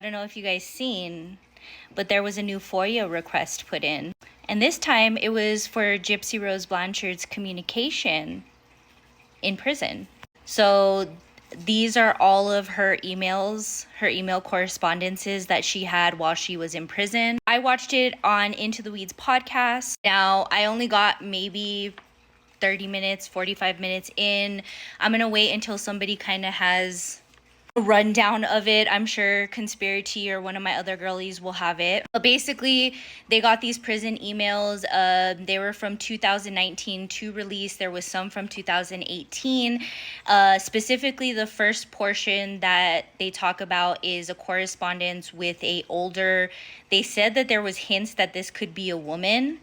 I don't know if you guys seen, but there was a new Foia request put in. And this time it was for Gypsy Rose Blanchard's communication in prison. So these are all of her emails, her email correspondences that she had while she was in prison. I watched it on Into the Weeds podcast. Now, I only got maybe 30 minutes, 45 minutes in. I'm gonna wait until somebody kind of has a rundown of it. I'm sure Conspiracy or one of my other girlies will have it. But basically, they got these prison emails. They were from 2019 to release. There was some from 2018. Specifically, the first portion that they talk about is a correspondence with a older. They said that there was hints that this could be a woman.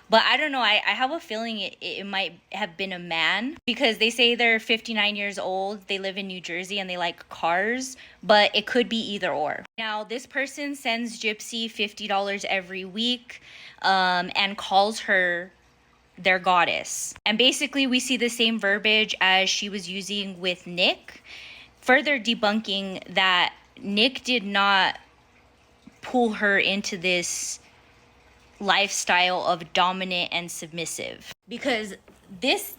But I don't know. I have a feeling it might have been a man, because they say they're 59 years old. They live in New Jersey and they like cars, but it could be either or. Now, this person sends Gypsy $50 every week and calls her their goddess. And basically, we see the same verbiage as she was using with Nick, further debunking that Nick did not pull her into this lifestyle of dominant and submissive, because these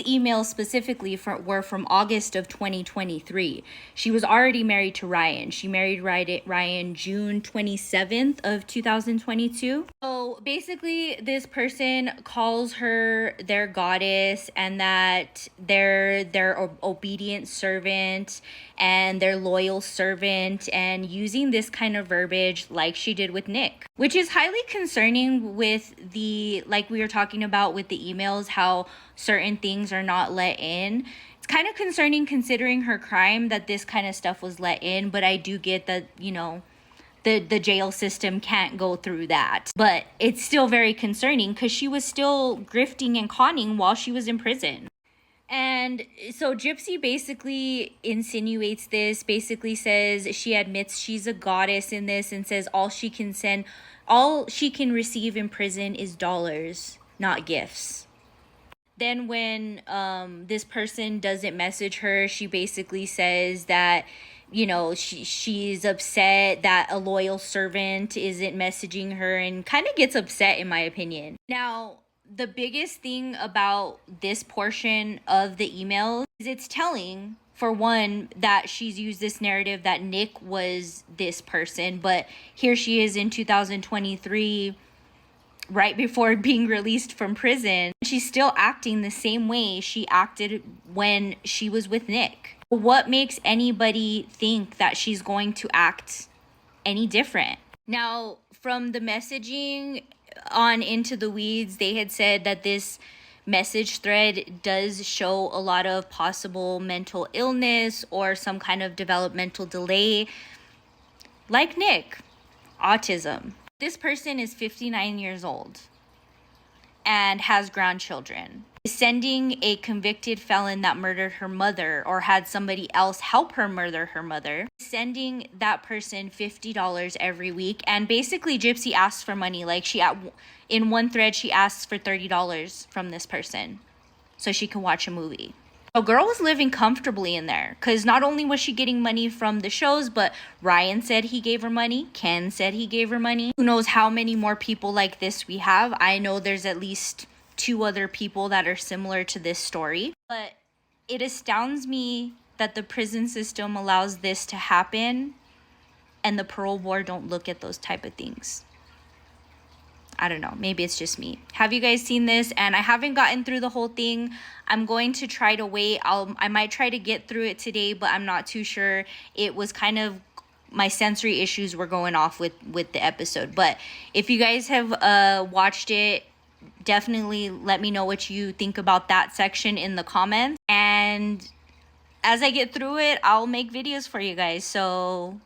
emails specifically were from August of 2023. She was already married to Ryan. She married Ryan June 27th of 2022. So basically, this person calls her their goddess and that they're their obedient servant and their loyal servant, and using this kind of verbiage like she did with Nick, which is highly concerning with the, like we were talking about with the emails, how certain things are not let in. It's kind of concerning considering her crime that this kind of stuff was let in, but I do get that, you know, the jail system can't go through that. But it's still very concerning because she was still grifting and conning while she was in prison. And so Gypsy basically insinuates this, basically says she admits she's a goddess in this, and says all she can receive in prison is dollars, not gifts. Then when this person doesn't message her, she basically says that, you know, she's upset that a loyal servant isn't messaging her, and kind of gets upset, in my opinion. Now, the biggest thing about this portion of the email is it's telling, for one, that she's used this narrative that Nick was this person, but here she is in 2023, right before being released from prison. She's still acting the same way she acted when she was with Nick. What makes anybody think that she's going to act any different? Now, from the messaging on Into the Weeds, they had said that this message thread does show a lot of possible mental illness or some kind of developmental delay, like Nick, autism. This person is 59 years old and has grandchildren. Sending a convicted felon that murdered her mother or had somebody else help her murder her mother, sending that person $50 every week. And basically Gypsy asks for money. Like, in one thread, she asks for $30 from this person so she can watch a movie. A girl was living comfortably in there, because not only was she getting money from the shows, but Ryan said he gave her money. Ken said he gave her money. Who knows how many more people like this we have? I know there's at least 2 other people that are similar to this story. But it astounds me that the prison system allows this to happen and the parole board don't look at those type of things. I don't know. Maybe it's just me. Have you guys seen this? And I haven't gotten through the whole thing. I'm going to try to wait. I might try to get through it today, but I'm not too sure. It was kind of, my sensory issues were going off with the episode. But if you guys have watched it, definitely let me know what you think about that section in the comments. And as I get through it, I'll make videos for you guys. So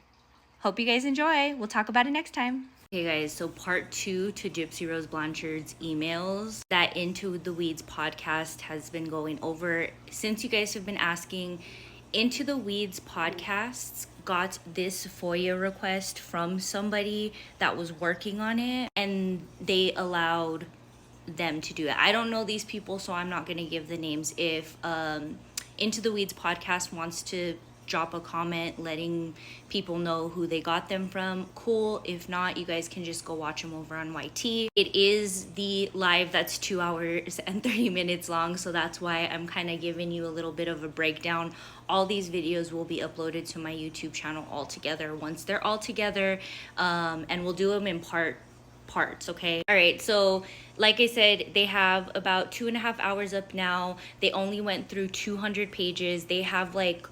hope you guys enjoy. We'll talk about it next time. Okay guys, so part 2 to Gypsy Rose Blanchard's emails that Into the Weeds podcast has been going over. Since you guys have been asking, Into the Weeds podcasts got this Foia request from somebody that was working on it, and they allowed them to do it. I don't know these people, so I'm not going to give the names. If Into the Weeds podcast wants to drop a comment letting people know who they got them from, cool. If not, you guys can just go watch them over on YT. It is the live that's 2 hours and 30 minutes long, so that's why I'm kind of giving you a little bit of a breakdown. All these videos will be uploaded to my YouTube channel all together once they're all together, and we'll do them in parts, okay? All right, so like I said, they have about 2.5 hours up now. They only went through 200 pages. They have like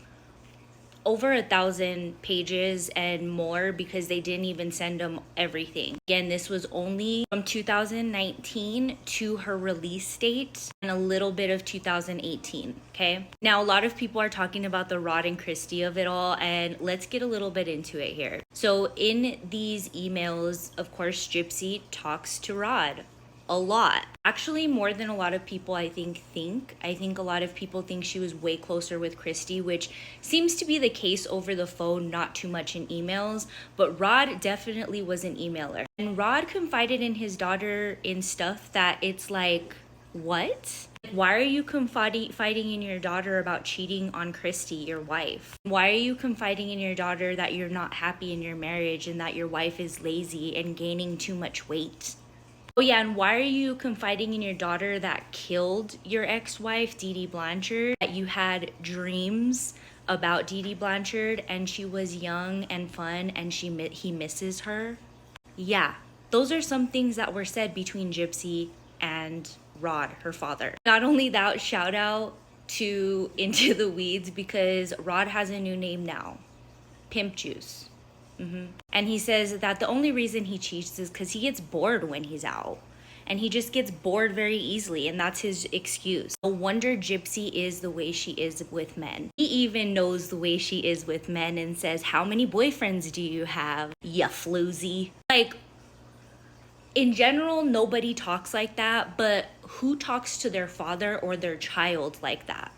over 1,000 pages and more because they didn't even send them everything. Again, this was only from 2019 to her release date and a little bit of 2018, okay? Now, a lot of people are talking about the Rod and Christy of it all, and let's get a little bit into it here. So in these emails, of course, Gypsy talks to Rod a lot. Actually, more than a lot of people I think. I think a lot of people think she was way closer with Christy, which seems to be the case over the phone, not too much in emails, but Rod definitely was an emailer. And Rod confided in his daughter in stuff that it's like, what? Why are you confiding in your daughter about cheating on Christy, your wife? Why are you confiding in your daughter that you're not happy in your marriage and that your wife is lazy and gaining too much weight? Oh yeah, and why are you confiding in your daughter that killed your ex-wife, Dee Blanchard, that you had dreams about Dee Blanchard and she was young and fun and he misses her? Yeah, those are some things that were said between Gypsy and Rod, her father. Not only that, shout out to Into the Weeds because Rod has a new name now, Pimp Juice. And he says that the only reason he cheats is because he gets bored when he's out. And he just gets bored very easily, and that's his excuse. No wonder Gypsy is the way she is with men. He even knows the way she is with men and says, how many boyfriends do you have, ya floozy? Like, in general, nobody talks like that, but who talks to their father or their child like that?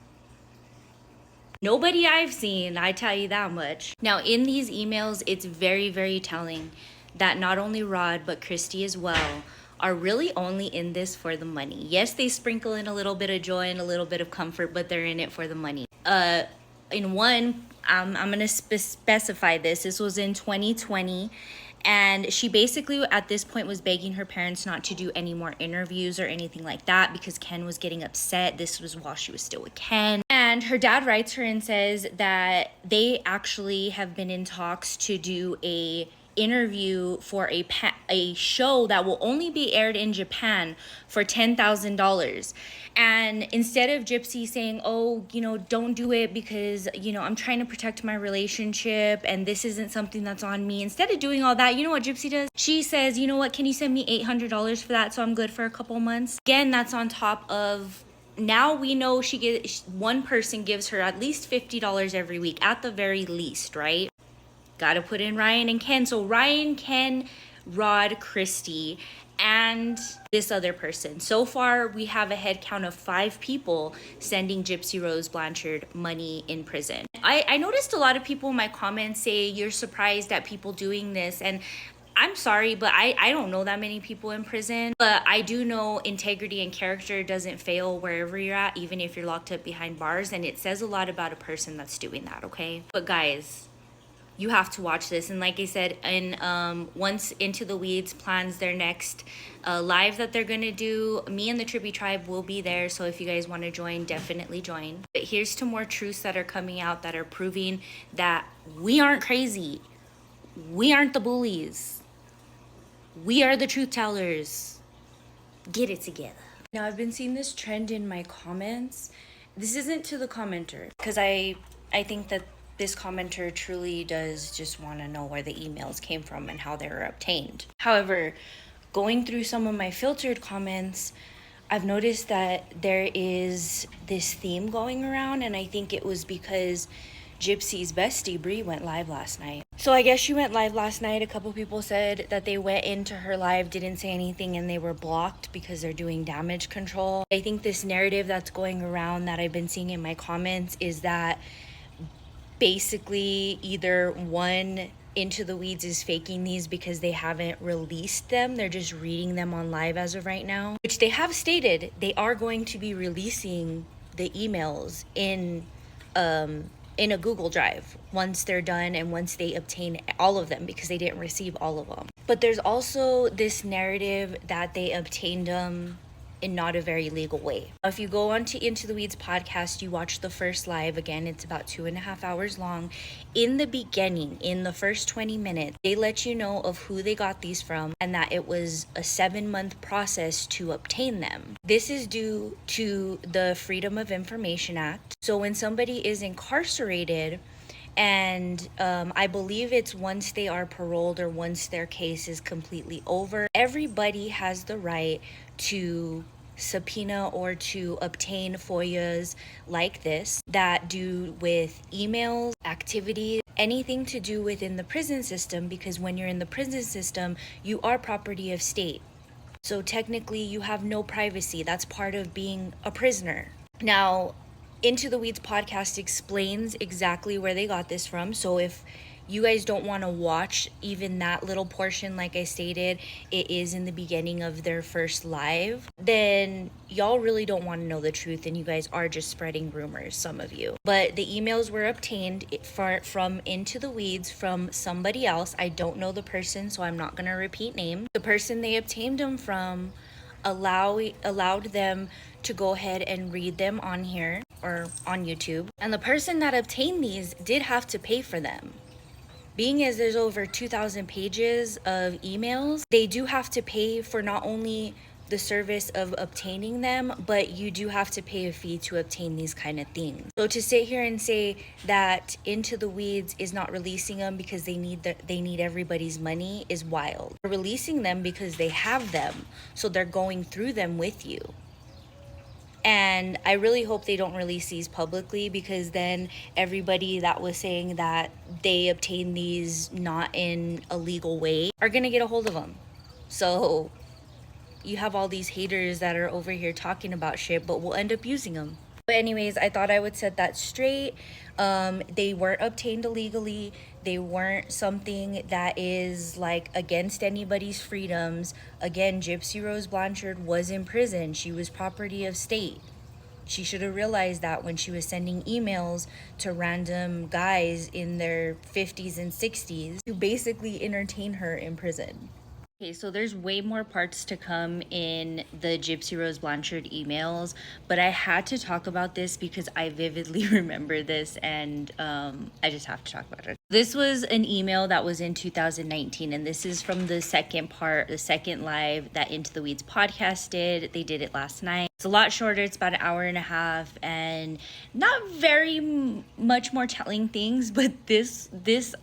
Nobody I've seen, I tell you that much. Now, in these emails, it's very, very telling that not only Rod, but Christy as well, are really only in this for the money. Yes, they sprinkle in a little bit of joy and a little bit of comfort, but they're in it for the money. In one, I'm gonna specify this. This was in 2020. And she basically at this point was begging her parents not to do any more interviews or anything like that because Ken was getting upset. This was while she was still with Ken. And her dad writes her and says that they actually have been in talks to do a interview for a show that will only be aired in Japan for $10,000. And instead of Gypsy saying, oh, don't do it because, I'm trying to protect my relationship and this isn't something that's on me. Instead of doing all that, you know what Gypsy does? She says, you know what, can you send me $800 for that so I'm good for a couple months? Again, that's on top of, now we know one person gives her at least $50 every week at the very least, right? Got to put in Ryan and Ken. So Ryan, Ken, Rod, Christy, and this other person. So far, we have a head count of 5 people sending Gypsy Rose Blanchard money in prison. I noticed a lot of people in my comments say you're surprised at people doing this, and I'm sorry, but I don't know that many people in prison. But I do know integrity and character doesn't fail wherever you're at, even if you're locked up behind bars, and it says a lot about a person that's doing that, okay? But guys, you have to watch this. And like I said, once Into the Weeds plans their next live that they're gonna do, me and the Trippy Tribe will be there, so if you guys want to join, definitely join. But here's to more truths that are coming out that are proving that we aren't crazy, we aren't the bullies, we are the truth tellers. Get it together. Now, I've been seeing this trend in my comments. This isn't to the commenter, because I think that this commenter truly does just want to know where the emails came from and how they were obtained. However, going through some of my filtered comments, I've noticed that there is this theme going around, and I think it was because Gypsy's bestie, Bree, went live last night. So I guess she went live last night. A couple people said that they went into her live, didn't say anything, and they were blocked because they're doing damage control. I think this narrative that's going around that I've been seeing in my comments is that basically either one, Into the Weeds is faking these because they haven't released them. They're just reading them on live as of right now, which they have stated they are going to be releasing the emails in in a Google Drive once they're done and once they obtain all of them, because they didn't receive all of them. But there's also this narrative that they obtained them in not a very legal way. If you go on to Into the Weeds podcast, you watch the first live. Again, it's about 2.5 hours long. In the beginning, in the first 20 minutes, they let you know of who they got these from and that it was a 7-month process to obtain them. This is due to the Freedom of Information Act. So when somebody is incarcerated, and I believe it's once they are paroled or once their case is completely over, everybody has the right to subpoena or to obtain FOIAs like this that do with emails, activities, anything to do within the prison system, because when you're in the prison system, you are property of state. So technically you have no privacy. That's part of being a prisoner. Now, Into the Weeds podcast explains exactly where they got this from. So if you guys don't want to watch even that little portion, like I stated, it is in the beginning of their first live, then y'all really don't want to know the truth and you guys are just spreading rumors, some of you. But the emails were obtained from Into the Weeds from somebody else. I don't know the person, so I'm not going to repeat names. The person they obtained them from allowed them to go ahead and read them on here or on YouTube. And the person that obtained these did have to pay for them. Being as there's over 2,000 pages of emails, they do have to pay for not only the service of obtaining them, but you do have to pay a fee to obtain these kind of things. So to sit here and say that Into the Weeds is not releasing them because they need everybody's money is wild. They're releasing them because they have them, so they're going through them with you. And I really hope they don't release these publicly, because then everybody that was saying that they obtained these not in a legal way are gonna get a hold of them. So you have all these haters that are over here talking about shit, but will end up using them. But anyways, I thought I would set that straight. They weren't obtained illegally. They weren't something that is like against anybody's freedoms. Again, Gypsy Rose Blanchard was in prison. She was property of state. She should have realized that when she was sending emails to random guys in their 50s and 60s to basically entertain her in prison. Okay, so there's way more parts to come in the Gypsy Rose Blanchard emails, but I had to talk about this because I vividly remember this, and I just have to talk about it. This was an email that was in 2019, and this is from the second live that Into the Weeds podcast did. They did it last night. It's a lot shorter. It's about an hour and a half, and not very much more telling things, but this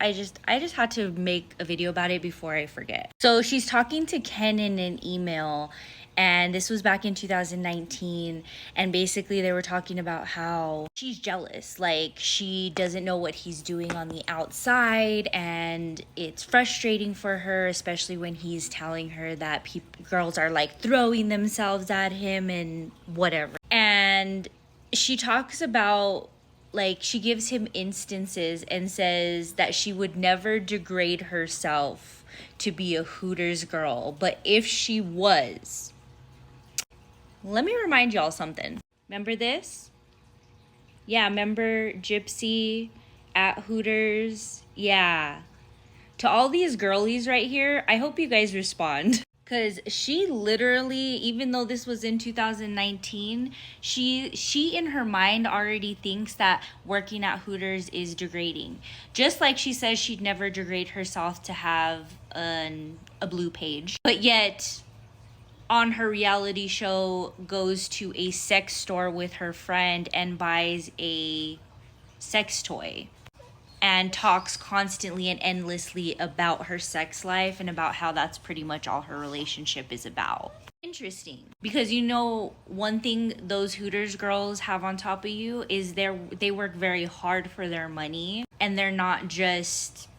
I just had to make a video about it before I forget. So she's talking to Ken in an email, and this was back in 2019, and basically they were talking about how she's jealous, like she doesn't know what he's doing on the outside, and it's frustrating for her, especially when he's telling her that girls are like throwing themselves at him and whatever. And she talks about, like, she gives him instances and says that she would never degrade herself to be a Hooters girl, but if she was, let me remind y'all something. Remember this? Yeah, remember Gypsy at Hooters? Yeah. To all these girlies right here, I hope you guys respond. Because she literally, even though this was in 2019, she in her mind already thinks that working at Hooters is degrading. Just like she says she'd never degrade herself to have a blue page. But yet, on her reality show, goes to a sex store with her friend and buys a sex toy. And talks constantly and endlessly about her sex life and about how that's pretty much all her relationship is about. Interesting. Because you know, one thing those Hooters girls have on top of you is they work very hard for their money, and they're not just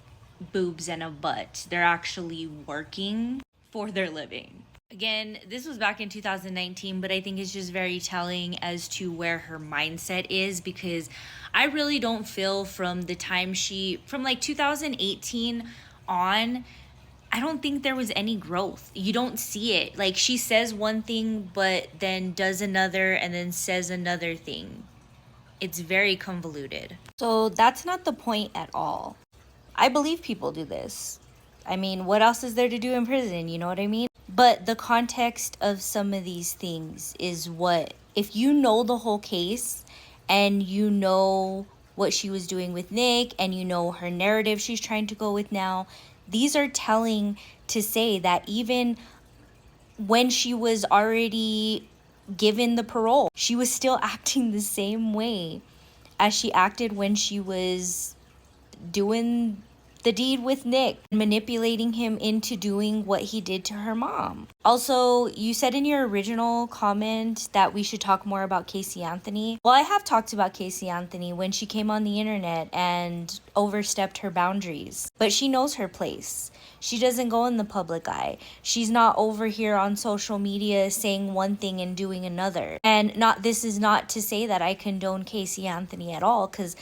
boobs and a butt. They're actually working for their living. Again, this was back in 2019, but I think it's just very telling as to where her mindset is, because I really don't feel from the time from like 2018 on, I don't think there was any growth. You don't see it. Like, she says one thing, but then does another, and then says another thing. It's very convoluted. So that's not the point at all. I believe people do this. I mean, what else is there to do in prison? You know what I mean? But the context of some of these things is what, if you know the whole case and you know what she was doing with Nick and you know her narrative she's trying to go with now, these are telling to say that even when she was already given the parole, she was still acting the same way as she acted when she was doing the deed with Nick, manipulating him into doing what he did to her mom. Also, you said in your original comment that we should talk more about Casey Anthony. Well, I have talked about Casey Anthony when she came on the internet and overstepped her boundaries. But she knows her place. She doesn't go in the public eye. She's not over here on social media saying one thing and doing another. And this is not to say that I condone Casey Anthony at all, because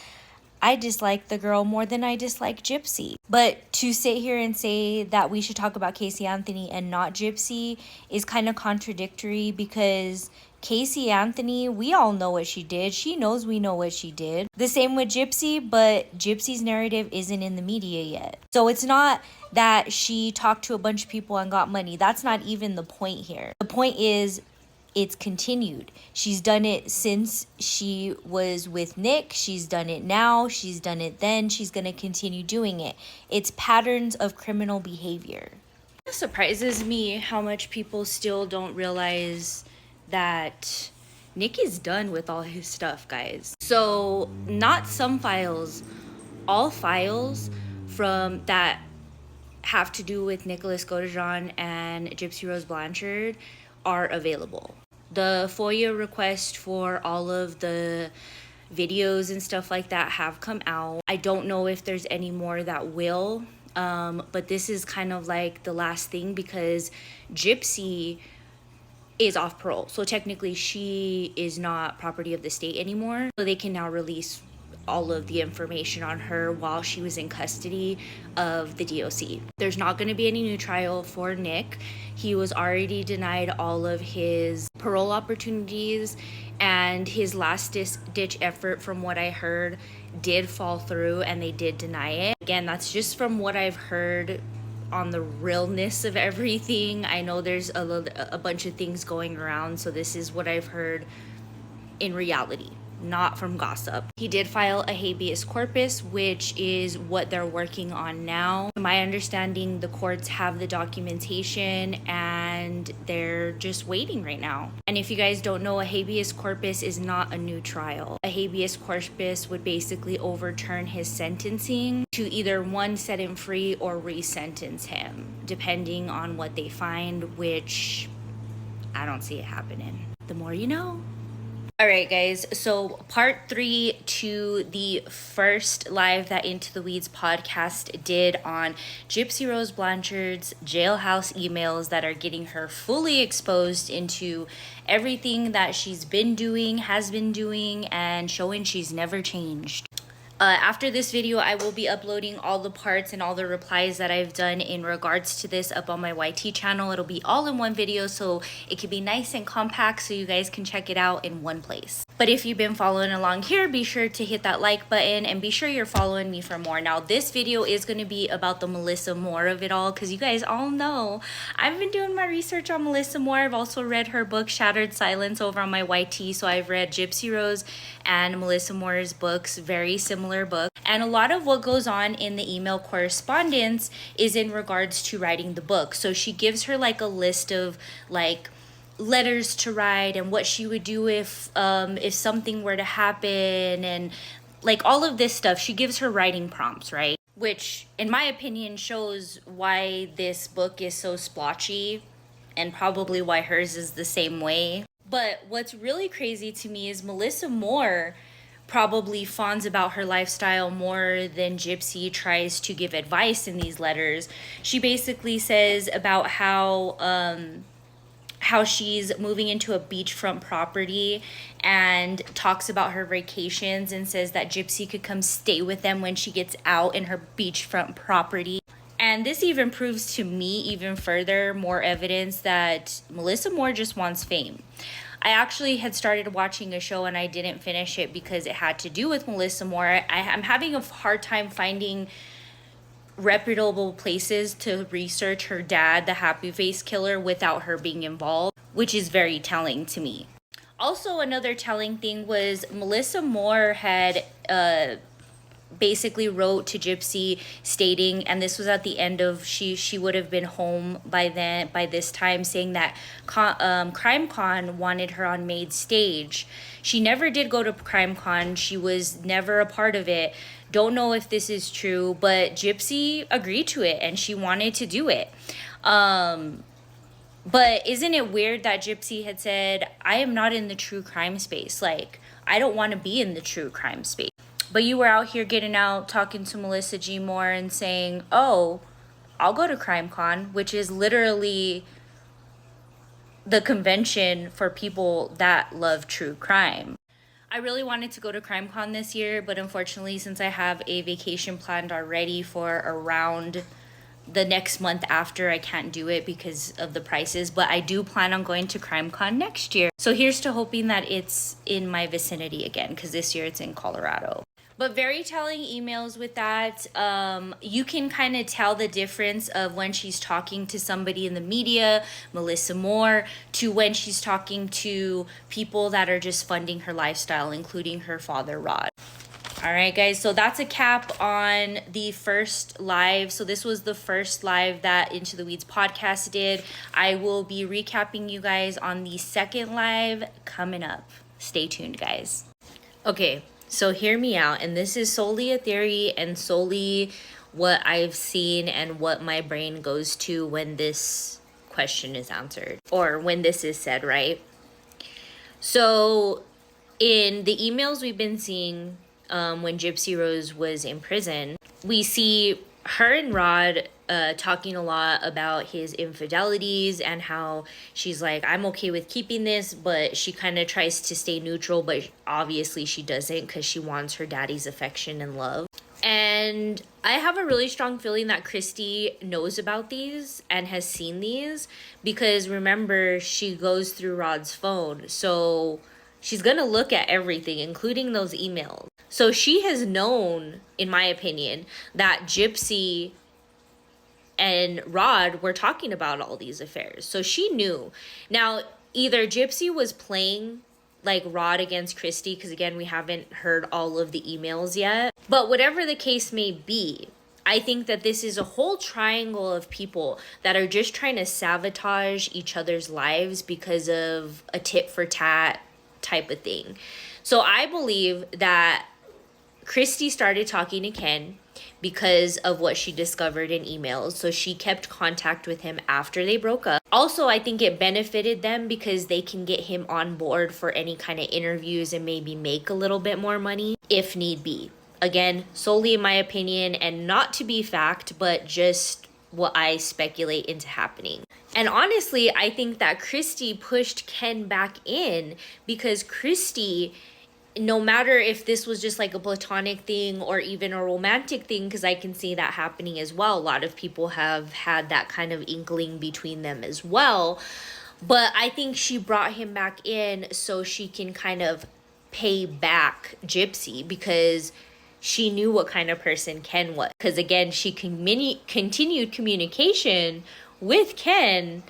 I dislike the girl more than I dislike Gypsy. But to sit here and say that we should talk about Casey Anthony and not Gypsy is kind of contradictory, because Casey Anthony, we all know what she did. She knows we know what she did. The same with Gypsy, but Gypsy's narrative isn't in the media yet. So it's not that she talked to a bunch of people and got money. That's not even the point here. The point is, it's continued. She's done it since she was with Nick. She's done it now. She's done it then. She's going to continue doing it. It's patterns of criminal behavior. It surprises me how much people still don't realize that Nick is done with all his stuff, guys. So not some files, all files from that have to do with Nicholas Godejohn and Gypsy Rose Blanchard are available. The Foia request for all of the videos and stuff like that have come out. I don't know if there's any more that will, but this is kind of like the last thing, because Gypsy is off parole. So technically she is not property of the state anymore. So they can now release all of the information on her while she was in custody of the DOC. There's not going to be any new trial for Nick. He was already denied all of his parole opportunities, and his last ditch effort, from what I heard, did fall through and they did deny it. Again, that's just from what I've heard on the realness of everything. I know there's a bunch of things going around, so this is what I've heard in reality, not from gossip. He did file a habeas corpus, which is what they're working on now. To my understanding, the courts have the documentation and they're just waiting right now. And if you guys don't know, a habeas corpus is not a new trial. A habeas corpus would basically overturn his sentencing to either one, set him free, or re-sentence him, depending on what they find, which I don't see it happening. The more you know. All right, guys, so part 3 to the first live that Into the Weeds podcast did on Gypsy Rose Blanchard's jailhouse emails that are getting her fully exposed into everything that she's been doing, has been doing, and showing she's never changed. After this video, I will be uploading all the parts and all the replies that I've done in regards to this up on my YT channel. It'll be all in one video, so it can be nice and compact so you guys can check it out in one place. But if you've been following along here, be sure to hit that like button and be sure you're following me for more. Now, this video is going to be about the Melissa Moore of it all, because you guys all know I've been doing my research on Melissa Moore. I've also read her book, Shattered Silence, over on my YT. So I've read Gypsy Rose and Melissa Moore's books, very similar book. And a lot of what goes on in the email correspondence is in regards to writing the book. So she gives her like a list of like letters to write and what she would do if something were to happen, and like all of this stuff. She gives her writing prompts, right? Which in my opinion shows why this book is so splotchy, and probably why hers is the same way. But what's really crazy to me is Melissa Moore probably fawns about her lifestyle more than Gypsy tries to give advice in these letters. She basically says about how she's moving into a beachfront property and talks about her vacations and says that Gypsy could come stay with them when she gets out in her beachfront property. And this even proves to me even further more evidence that Melissa Moore just wants fame. I actually had started watching a show and I didn't finish it because it had to do with Melissa Moore. I'm having a hard time finding reputable places to research her dad, the Happy Face Killer, without her being involved, which is very telling to me. Also, another telling thing was Melissa Moore had basically wrote to Gypsy stating, and this was at the end of, she would have been home by this time, saying that CrimeCon wanted her on Maid's stage. She never did go to CrimeCon. She was never a part of it. Don't know if this is true, but Gypsy agreed to it and she wanted to do it. But isn't it weird that Gypsy had said, I am not in the true crime space. Like, I don't want to be in the true crime space. But you were out here getting out, talking to Melissa G. Moore and saying, oh, I'll go to CrimeCon, which is literally the convention for people that love true crime. I really wanted to go to CrimeCon this year, but unfortunately, since I have a vacation planned already for around the next month after, I can't do it because of the prices, but I do plan on going to CrimeCon next year. So here's to hoping that it's in my vicinity again, because this year it's in Colorado. But very telling emails with that. You can kind of tell the difference of when she's talking to somebody in the media, Melissa Moore, to when she's talking to people that are just funding her lifestyle, including her father, Rod. All right, guys, so that's a cap on the first live. So this was the first live that Into the Weeds podcast did. I will be recapping you guys on the second live coming up. Stay tuned, guys. Okay, so hear me out. And this is solely a theory and solely what I've seen and what my brain goes to when this question is answered or when this is said, right? So in the emails we've been seeing, when Gypsy Rose was in prison, we see her and Rod talking a lot about his infidelities and how she's like, I'm okay with keeping this, but she kind of tries to stay neutral, but obviously she doesn't because she wants her daddy's affection and love. And I have a really strong feeling that Christy knows about these and has seen these because remember, she goes through Rod's phone. So she's going to look at everything, including those emails. So she has known, in my opinion, that Gypsy and Rod were talking about all these affairs. So she knew. Now, either Gypsy was playing like Rod against Christy, because again, we haven't heard all of the emails yet. But whatever the case may be, I think that this is a whole triangle of people that are just trying to sabotage each other's lives because of a tit for tat type of thing. So I believe that Christy started talking to Ken because of what she discovered in emails. So she kept contact with him after they broke up. Also, I think it benefited them because they can get him on board for any kind of interviews and maybe make a little bit more money if need be. Again, solely in my opinion and not to be fact, but just what I speculate into happening. And honestly, I think that Christy pushed Ken back in because Christy, no matter if this was just like a platonic thing or even a romantic thing, because I can see that happening as well. A lot of people have had that kind of inkling between them as well. But I think she brought him back in so she can kind of pay back Gypsy because she knew what kind of person Ken was. Because again, she continued communication with Ken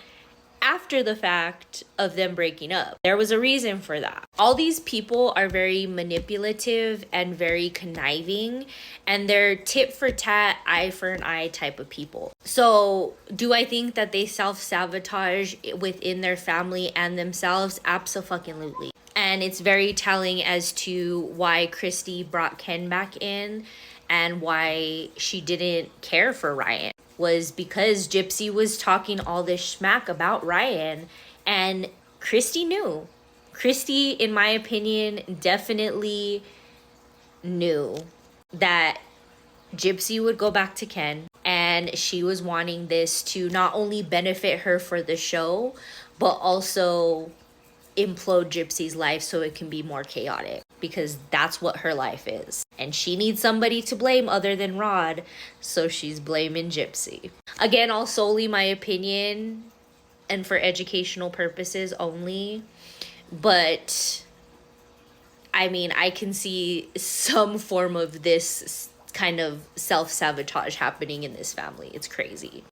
after the fact of them breaking up. There was a reason for that. All these people are very manipulative and very conniving, and they're tit for tat, eye for an eye type of people. So do I think that they self-sabotage within their family and themselves? Abso-fucking-lutely. And it's very telling as to why Christy brought Ken back in and why she didn't care for Ryan. Was because Gypsy was talking all this smack about Ryan and Christy knew. Christy, in my opinion, definitely knew that Gypsy would go back to Ken and she was wanting this to not only benefit her for the show, but also implode Gypsy's life so it can be more chaotic because that's what her life is. And she needs somebody to blame other than Rod, so she's blaming Gypsy. Again, all solely my opinion and for educational purposes only. But I mean, I can see some form of this kind of self-sabotage happening in this family. It's crazy.